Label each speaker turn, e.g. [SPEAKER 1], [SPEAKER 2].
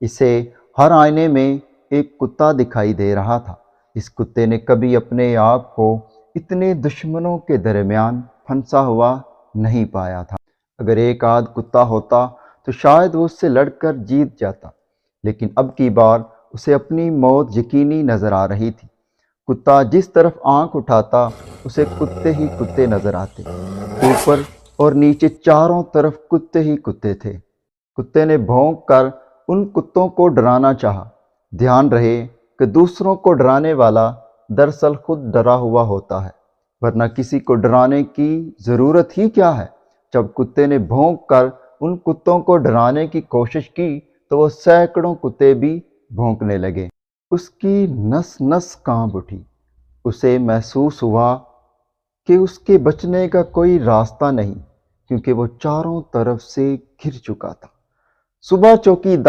[SPEAKER 1] اسے ہر آئینے میں ایک کتا دکھائی دے رہا تھا۔ اس کتے نے کبھی اپنے آپ کو اتنے دشمنوں کے درمیان پھنسا ہوا نہیں پایا تھا۔ اگر ایک آدھ کتا ہوتا تو شاید وہ اس سے لڑ کر جیت جاتا، لیکن اب کی بار اسے اپنی موت یقینی نظر آ رہی تھی۔ کتا جس طرف آنکھ اٹھاتا اسے کتے ہی کتے نظر آتے۔ اوپر اور نیچے چاروں طرف کتے ہی کتے تھے۔ کتے نے بھونک کر ان کتوں کو ڈرانا چاہا۔ دھیان رہے کہ دوسروں کو ڈرانے والا دراصل خود ڈرا ہوا ہوتا ہے، ورنہ کسی کو ڈرانے کی ضرورت ہی کیا ہے۔ جب کتے نے بھونک کر ان کتوں کو ڈرانے کی کوشش کی تو وہ سینکڑوں کتے بھی بھونکنے لگے۔ اس کی نس نس کانپ اٹھی۔ اسے محسوس ہوا کہ اس کے بچنے کا کوئی راستہ نہیں، کیونکہ وہ چاروں طرف سے گھر چکا تھا۔ صبح چوکی